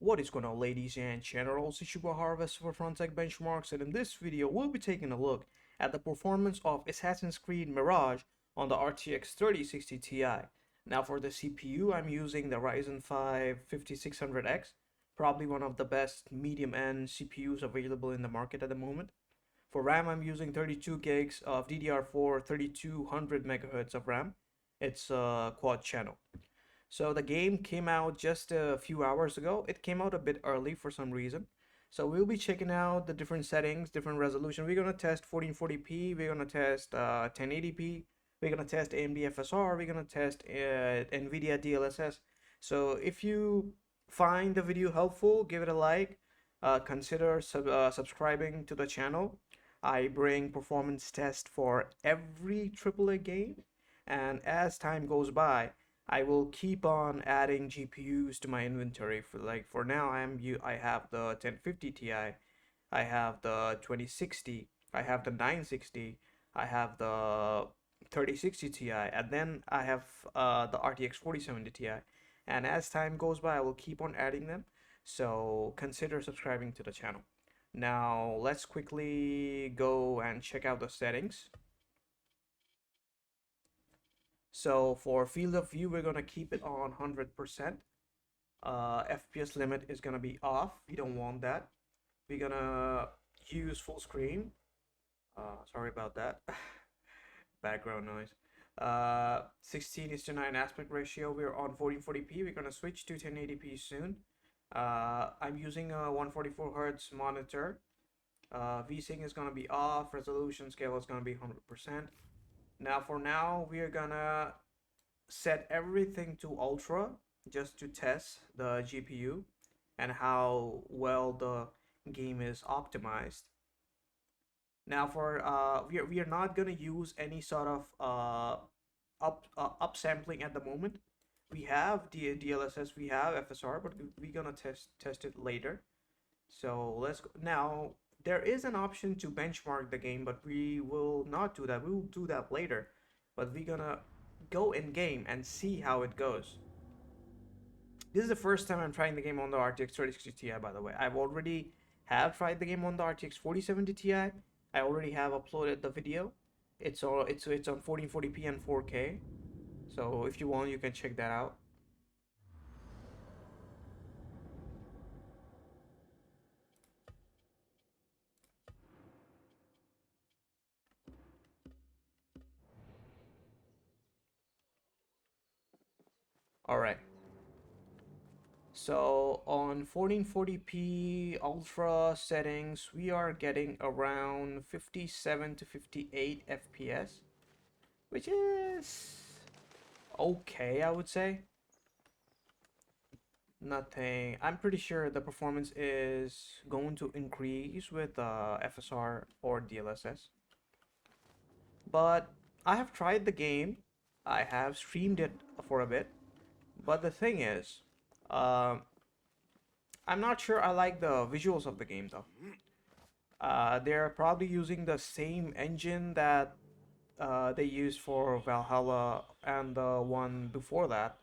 What is going on, ladies and generals? It's your boy Harvest for Front Tech Benchmarks, and in this video we'll be taking a look at the performance of Assassin's Creed Mirage on the RTX 3060 Ti. Now for the CPU, I'm using the Ryzen 5 5600X, probably one of the best medium-end CPUs available in the market at the moment. For RAM, I'm using 32 gigs of DDR4 3200 MHz of RAM. It's a quad channel. So the game came out just a few hours ago. It came out a bit early for some reason. So we'll be checking out the different settings, different resolution. We're gonna test 1440p. We're gonna test 1080p. We're gonna test AMD FSR. We're gonna test Nvidia DLSS. So if you find the video helpful, give it a like. Consider subscribing to the channel. I bring performance tests for every AAA game, and as time goes by, I will keep on adding GPUs to my inventory. For now, I have the 1050 Ti, I have the 2060, I have the 960, I have the 3060 Ti, and then I have the RTX 4070 Ti. And as time goes by, I will keep on adding them. So consider subscribing to the channel. Now let's quickly go and check out the settings. So for field of view, we're gonna keep it on 100%. FPS limit is gonna be off. We don't want that. We're gonna use full screen. Sorry about that. Background noise. 16:9 aspect ratio. We're on 1440p. We're gonna switch to 1080p soon. I'm using a 144 Hz monitor. VSync is gonna be off. Resolution scale is gonna be 100%. Now we are gonna set everything to ultra just to test the GPU and how well the game is optimized. Now for we are not gonna use any sort of upsampling at the moment. We have DLSS, we have FSR, but we're gonna test it later. So let's go. Now there is an option to benchmark the game, but we will not do that. We will do that later. But we're gonna go in game and see how it goes. This is the first time I'm trying the game on the RTX 3060 Ti, by the way. I've already have tried the game on the RTX 4070 Ti. I already have uploaded the video. It's on 1440p and 4K. So if you want, you can check that out. Alright, so on 1440p ultra settings, we are getting around 57 to 58 FPS, which is okay, I would say. Nothing. I'm pretty sure the performance is going to increase with FSR or DLSS. But I have tried the game. I have streamed it for a bit. But the thing is, I'm not sure I like the visuals of the game though. They're probably using the same engine that they used for Valhalla and the one before that.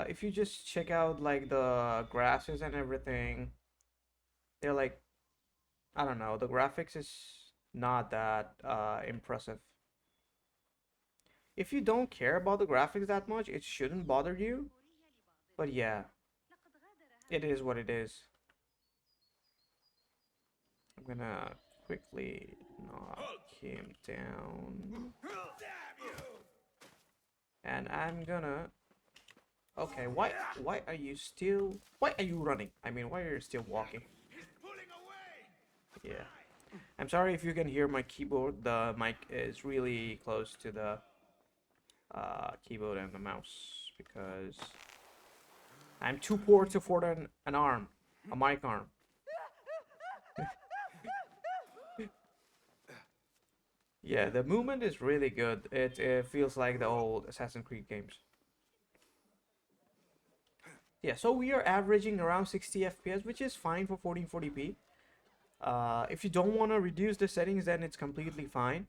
If you just check out like the graphics and everything, they're like, I don't know, the graphics is not that impressive. If you don't care about the graphics that much, it shouldn't bother you. But yeah, it is what it is. I'm gonna quickly knock him down. And I'm gonna... Okay, why are you running? I mean, why are you still walking? Yeah. I'm sorry if you can hear my keyboard. The mic is really close to the keyboard and the mouse because I'm too poor to afford an arm, a mic arm. Yeah, the movement is really good. It feels like the old Assassin's Creed games. Yeah, so we are averaging around 60 FPS, which is fine for 1440p. If you don't want to reduce the settings, then it's completely fine.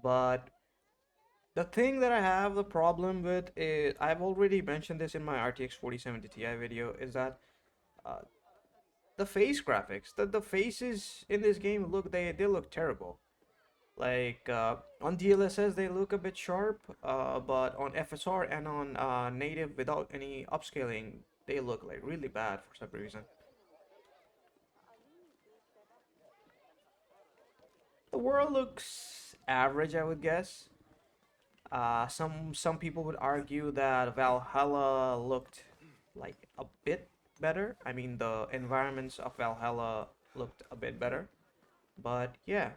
But The thing that I have the problem with is, I've already mentioned this in my RTX 4070 Ti video, is that uh, the face graphics, the faces in this game look, they look terrible. Like on DLSS they look a bit sharp, but on FSR and on native without any upscaling they look like really bad for some reason. The world looks average, I would guess. Some people would argue that Valhalla looked like a bit better. I mean, the environments of Valhalla looked a bit better. But yeah,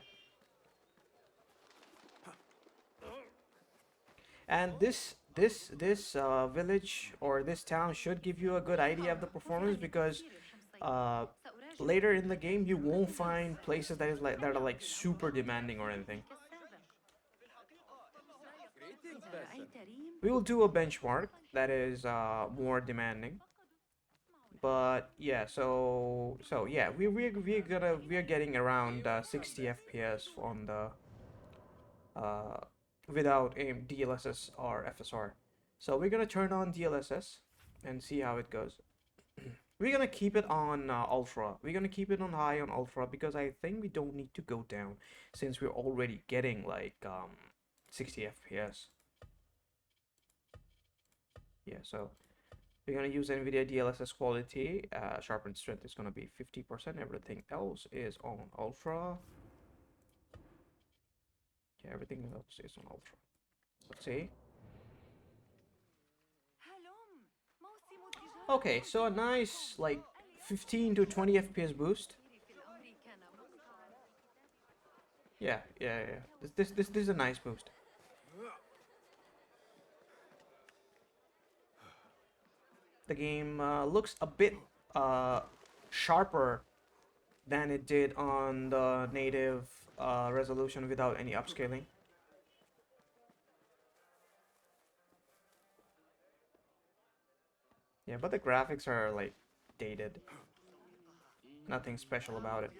and this village or this town should give you a good idea of the performance, because uh, later in the game you won't find places that are like super demanding or anything. We will do a benchmark that is more demanding. But yeah, so yeah, we're getting around 60 FPS on the uh, without DLSS or FSR. So we're gonna turn on DLSS and see how it goes. We're gonna keep it on ultra. We're gonna keep it on high on ultra because I think we don't need to go down since we're already getting like 60 FPS. Yeah, so we're gonna use Nvidia DLSS Quality. Sharpened strength is gonna be 50%. Everything else is on ultra. Yeah, everything else is on ultra. Let's see. Okay, so a nice like 15 to 20 FPS boost. Yeah. This is a nice boost. The game looks a bit uh, sharper than it did on the native resolution without any upscaling. Yeah, but the graphics are like dated. Nothing special about it.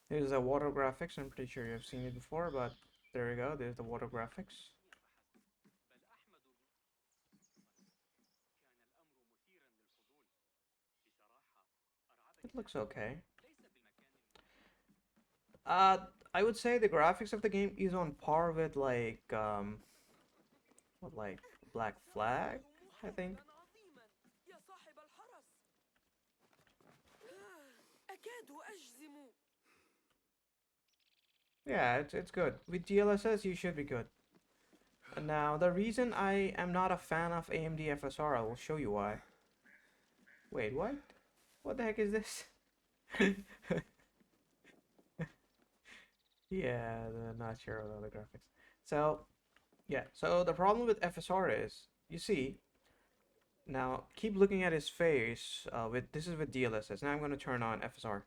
Here's the water graphics. I'm pretty sure you've seen it before, but there you go. There's the water graphics. It looks okay. Uh, I would say the graphics of the game is on par with like Black Flag, I think. Yeah, it's good. With DLSS, you should be good. Now, the reason I am not a fan of AMD FSR, I will show you why. Wait, what? What the heck is this? Yeah, not sure about the graphics. So, yeah, so the problem with FSR is, you see, now keep looking at his face. This is with DLSS. Now I'm going to turn on FSR.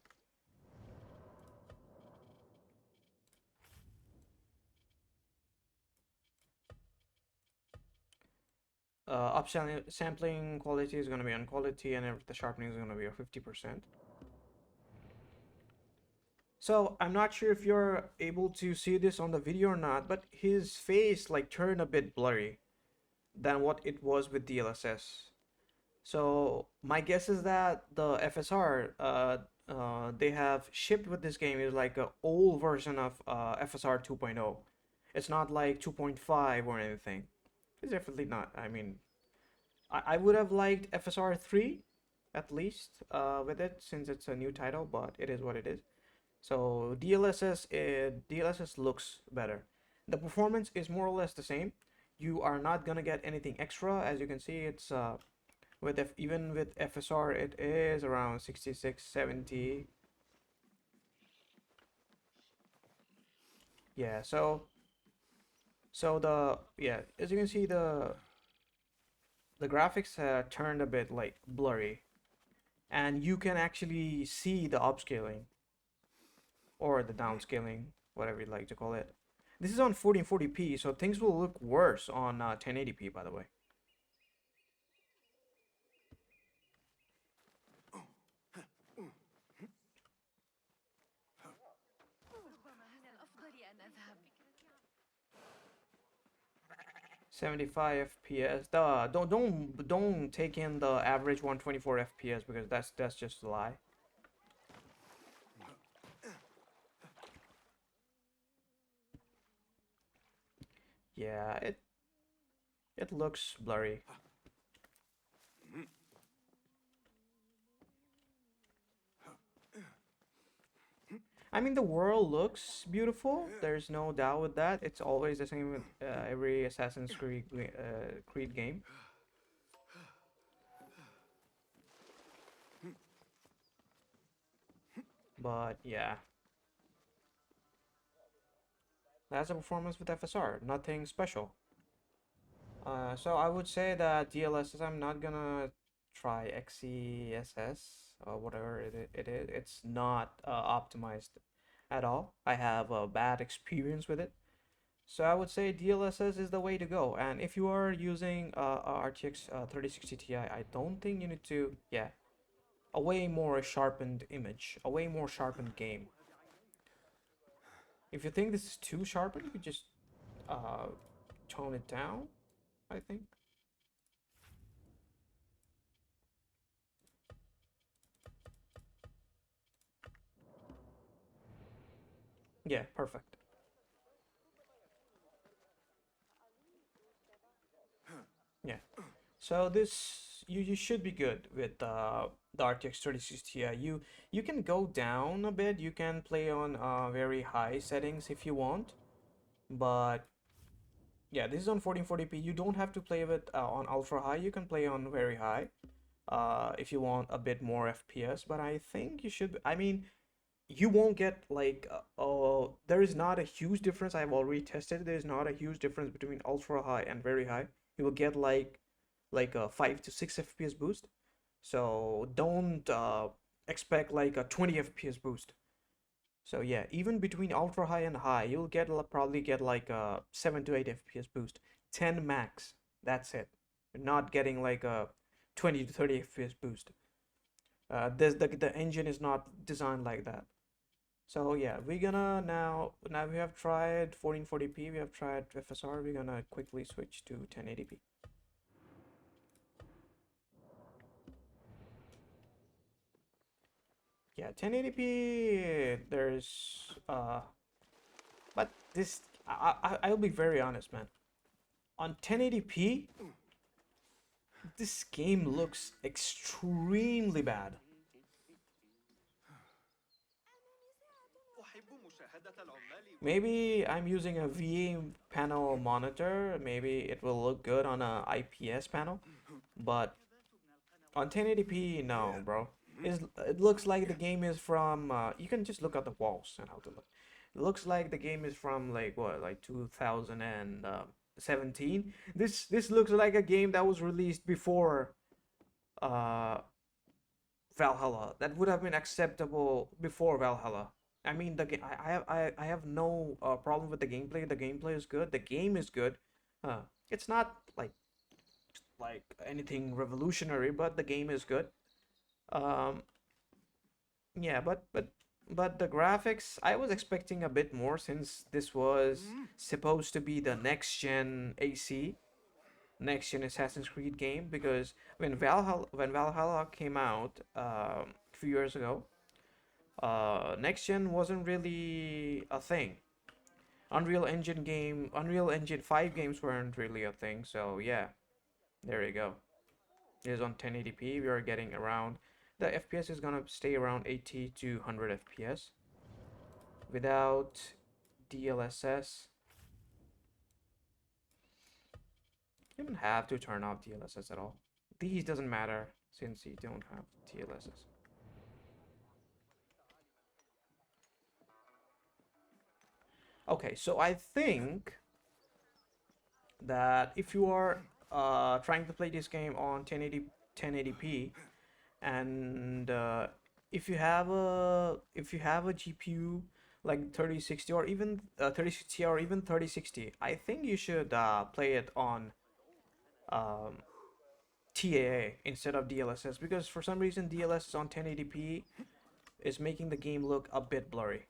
Upsampling sampling quality is going to be on quality, and the sharpening is going to be at 50%. So I'm not sure if you're able to see this on the video or not, but his face like turned a bit blurry than what it was with DLSS. So my guess is that the FSR they have shipped with this game is like a old version of FSR 2.0. It's not like 2.5 or anything. It's definitely not. I mean, I would have liked FSR 3 at least with it since it's a new title, but it is what it is. So DLSS looks better. The performance is more or less the same. You are not gonna get anything extra. As you can see, it's even with FSR it is around 66, 70. Yeah, so as you can see, the graphics turned a bit like blurry, and you can actually see the upscaling or the downscaling, whatever you like to call it. This is on 1440p, so things will look worse on 1080p, by the way. "75 FPS." Don't take in the average 124 FPS because that's just a lie. Yeah, it looks blurry. I mean, the world looks beautiful. There's no doubt with that. It's always the same with every Assassin's Creed game. But yeah, that's a performance with FSR. Nothing special. So I would say that DLSS, I'm not gonna try XeSS or whatever it is. It's not optimized at all. I have a bad experience with it. So I would say DLSS is the way to go. And if you are using RTX 3060 Ti, I don't think you need to, yeah, a way more sharpened image, a way more sharpened game. If you think this is too sharpened, you could just uh, tone it down, I think. Yeah, perfect. Yeah. So this you should be good with the RTX 3060 Ti. You can go down a bit. You can play on very high settings if you want, but yeah, this is on 1440p. You don't have to play with on ultra high. You can play on very high if you want a bit more FPS. But I think you should. I mean, you won't get like there is not a huge difference. I've already tested. There's not a huge difference between ultra high and very high. You will get like a 5 to 6 FPS boost. So don't expect like a 20 FPS boost. So yeah, even between ultra high and high, you'll get probably get like a 7 to 8 FPS boost. 10 max. That's it. You're not getting like a 20 to 30 FPS boost. The engine is not designed like that. So yeah, we're gonna now we have tried 1440p, we have tried FSR, we're gonna quickly switch to 1080p. Yeah, 1080p there's but this I'll be very honest, man. On 1080p, this game looks extremely bad. Maybe I'm using a VA panel monitor, maybe it will look good on a IPS panel, but on 1080p, no, bro. It looks like the game is from. You can just look at the walls and how to look. It looks like the game is from like what, like 2017. This looks like a game that was released before uh Valhalla. That would have been acceptable before Valhalla. I mean, the game. I have no problem with the gameplay. The gameplay is good. The game is good. It's not like anything revolutionary, but the game is good. Um, yeah, but the graphics, I was expecting a bit more since this was supposed to be the next gen AC, next gen Assassin's Creed game. Because when Valhalla came out a few years ago, next gen wasn't really a thing. Unreal Engine 5 games weren't really a thing. So yeah, there you go. It is on 1080p. We are getting around, the FPS is gonna stay around 80 to 100 FPS without DLSS. You don't have to turn off DLSS at all. These doesn't matter since you don't have DLSS. Okay, so I think that if you are trying to play this game on 1080p, and if you have a GPU like 3060 or even 3060 or even 3060, I think you should play it on um, TAA instead of DLSS, because for some reason DLSS on 1080p is making the game look a bit blurry.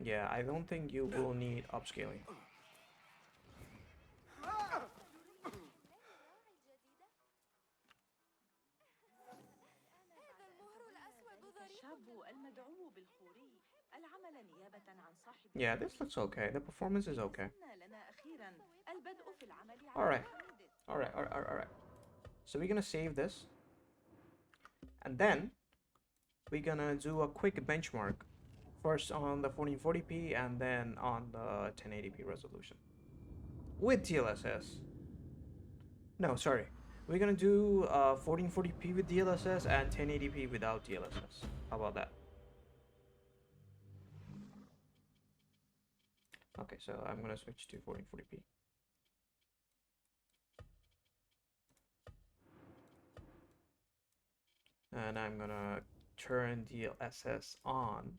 Yeah, I don't think you will need upscaling. Yeah, this looks okay. The performance is okay. Alright. Alright. So we're gonna save this. And then we're gonna do a quick benchmark. First on the 1440p and then on the 1080p resolution. With DLSS. No, sorry. We're gonna do 1440p with DLSS and 1080p without DLSS. How about that? Okay, so I'm gonna switch to 1440p. And I'm gonna turn DLSS on.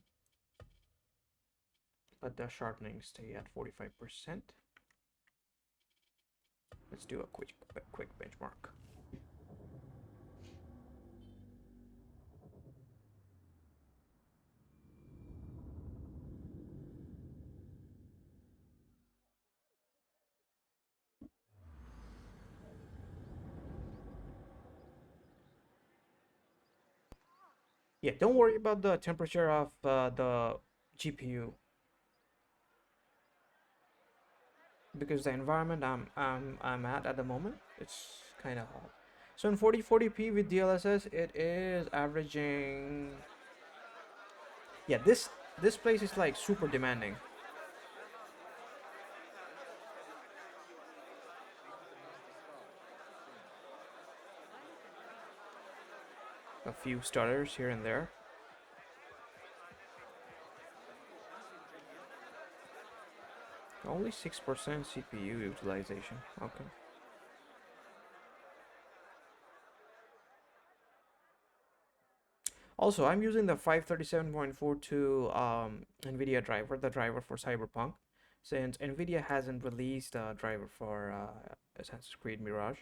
Let the sharpening stay at 45%. Let's do a quick benchmark. Yeah, don't worry about the temperature of the GPU, because the environment I'm at the moment, it's kind of hot. So in 4040p with DLSS, it is averaging. Yeah, this place is like super demanding. A few stutters here and there. Only 6% CPU utilization. Okay. Also, I'm using the 537.42 Nvidia driver, the driver for Cyberpunk, since Nvidia hasn't released a driver for Assassin's Creed Mirage.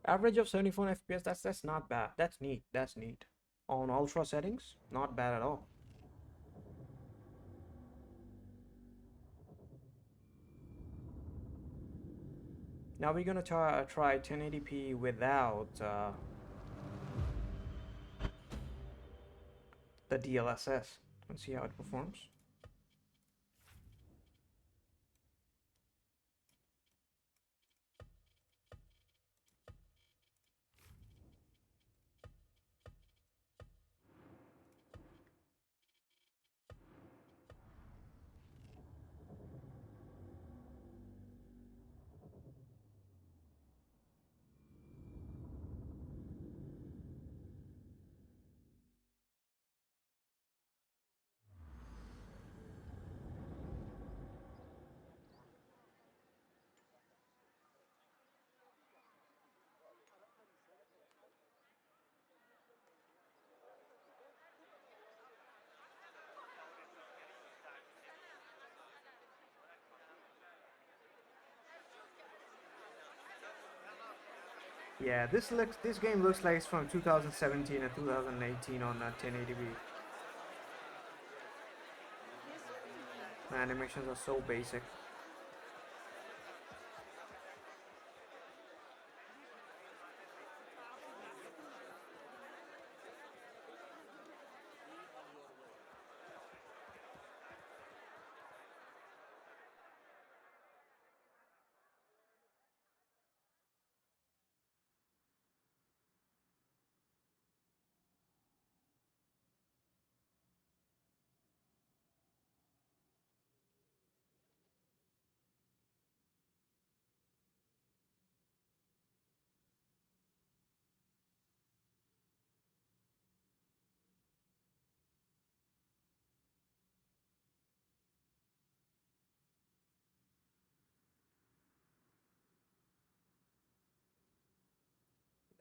Average of 74 FPS, that's not bad. That's neat. That's neat. On ultra settings, not bad at all. Now we're gonna try 1080p without the DLSS and see how it performs. Yeah, this game looks like it's from 2017 and 2018 on 1080p. The animations are so basic.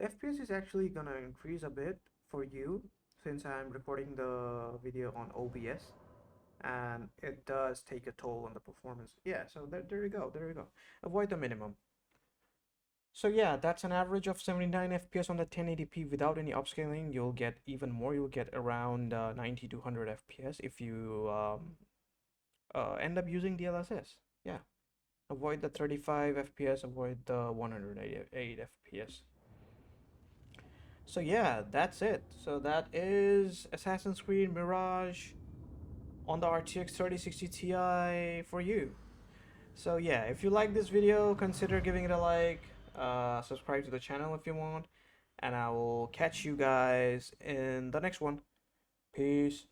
FPS is actually gonna increase a bit for you since I'm recording the video on OBS, and it does take a toll on the performance. Yeah, so there you go, there you go. Avoid the minimum. So yeah, that's an average of 79 FPS on the 1080p without any upscaling. You'll get even more. You'll get around 90 to 100 FPS if you end up using DLSS. Yeah, avoid the 35 FPS, avoid the 188 FPS. So yeah, that's it. So that is Assassin's Creed Mirage on the RTX 3060 Ti for you. So yeah, if you like this video, consider giving it a like, subscribe to the channel if you want, and I will catch you guys in the next one. Peace.